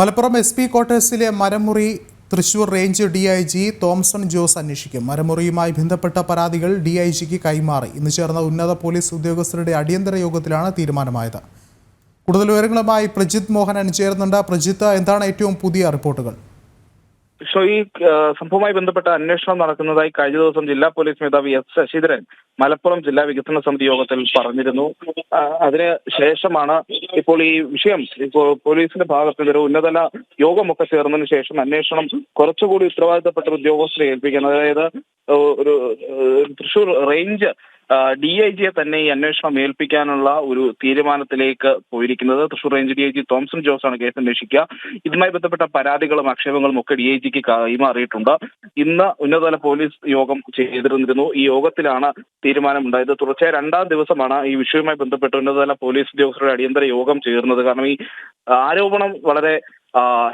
Malappuram SP ക്വാർട്ടേഴ്സിലെ മരമുറി Thrissur range DIG Thomson Jose അന്വേഷിക്കും. മരമുറിയുമായി ബന്ധപ്പെട്ട പരാതികൾ ഡി.ഐ.ജിക്ക് കൈമാറി. ഇന്ന് ചേർന്ന ഉന്നത പോലീസ് ഉദ്യോഗസ്ഥരുടെ അടിയന്തര യോഗത്തിലാണ് തീരുമാനമായത്. കൂടുതൽ വിവരങ്ങളുമായി പ്രജിത്ത് മോഹനൻ ചേരുന്നുണ്ട്. പ്രജിത്ത്, എന്താണ് ഏറ്റവും പുതിയ റിപ്പോർട്ടുകൾ? ഈ സംഭവവുമായി ബന്ധപ്പെട്ട അന്വേഷണം നടക്കുന്നതായി കഴിഞ്ഞ ദിവസം ജില്ലാ പോലീസ് മേധാവി എസ് ശശിധരൻ മലപ്പുറം ജില്ലാ വികസന സമിതി യോഗത്തിൽ പറഞ്ഞിരുന്നു. അതിന് ശേഷമാണ് ഇപ്പോൾ ഈ വിഷയം പോലീസിന്റെ ഭാഗത്ത് ഒരു ഉന്നതല യോഗമൊക്കെ ചേർന്നതിന് ശേഷം അന്വേഷണം കുറച്ചുകൂടി ഉത്തരവാദിത്തപ്പെട്ട ഉദ്യോഗസ്ഥരെ ഏൽപ്പിക്കുന്നത്. അതായത് ഒരു തൃശൂർ റേഞ്ച് ഡി.ഐ.ജിയെ തന്നെ ഈ അന്വേഷണം ഏൽപ്പിക്കാനുള്ള ഒരു തീരുമാനത്തിലേക്ക് പോയിരിക്കുന്നത്. തൃശൂർ റേഞ്ച് ഡി.ഐ.ജി തോംസൺ ജോസ് ആണ് കേസ് അന്വേഷിക്കുക. ഇതുമായി ബന്ധപ്പെട്ട പരാതികളും ആക്ഷേപങ്ങളും ഒക്കെ ഡി.ഐ.ജിക്ക് കൈമാറിയിട്ടുണ്ട്. ഇന്ന് ഉന്നതതല പോലീസ് യോഗം ചെയ്തിരുന്നിരുന്നു. ഈ യോഗത്തിലാണ് തീരുമാനമുണ്ടായത്. തുടർച്ചയായ രണ്ടാം ദിവസമാണ് ഈ വിഷയവുമായി ബന്ധപ്പെട്ട് ഉന്നതതല പോലീസ് ഉദ്യോഗസ്ഥരുടെ അടിയന്തര യോഗം ചേർന്നത്. കാരണം ഈ ആരോപണം വളരെ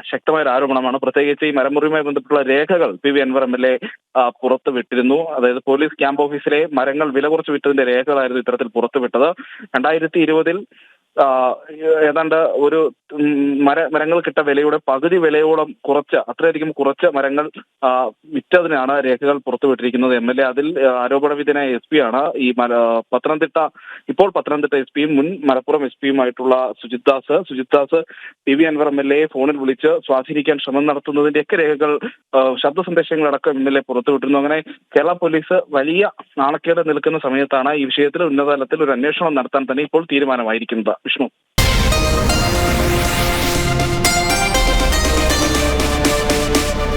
ശക്തമായ ഒരു ആരോപണമാണ്. പ്രത്യേകിച്ച് ഈ മരമുറിയുമായി ബന്ധപ്പെട്ടുള്ള രേഖകൾ പി.വി. അൻവർ എം.എൽ.എ പുറത്തു വിട്ടിരുന്നു. അതായത് പോലീസ് ക്യാമ്പ് ഓഫീസിലെ മരങ്ങൾ വില കുറച്ച് വിറ്റതിന്റെ രേഖകളായിരുന്നു ഇത്തരത്തിൽ പുറത്തുവിട്ടത്. 2020 ഏതാണ്ട് ഒരു മരങ്ങൾ കിട്ട വിലയുടെ പകുതി വിലയോളം അത്രയധികം കുറച്ച് മരങ്ങൾ വിറ്റതിനാണ് രേഖകൾ പുറത്തുവിട്ടിരിക്കുന്നത്. എം.എൽ.എ അതിൽ ആരോപണ വിധേയനായ എസ്.പി ആണ്. ഈ പത്തനംതിട്ട എസ് പിയും മുൻ മലപ്പുറം എസ് പിയുമായിട്ടുള്ള സുജിത് ദാസ് പി.വി. അൻവർ എം.എൽ.എ ഫോണിൽ വിളിച്ച് സ്വാധീനിക്കാൻ ശ്രമം നടത്തുന്നതിന്റെയൊക്കെ രേഖകൾ, ശബ്ദ സന്ദേശങ്ങളടക്കം എം.എൽ.എ പുറത്തുവിട്ടിരുന്നു. അങ്ങനെ കേരള പോലീസ് വലിയ നാണക്കേട് നിൽക്കുന്ന സമയത്താണ് ഈ വിഷയത്തിൽ ഉന്നതതലത്തിൽ ഒരു അന്വേഷണം നടത്താൻ തന്നെ ഇപ്പോൾ തീരുമാനമായിരിക്കുന്നത്. വിഷ്ണു.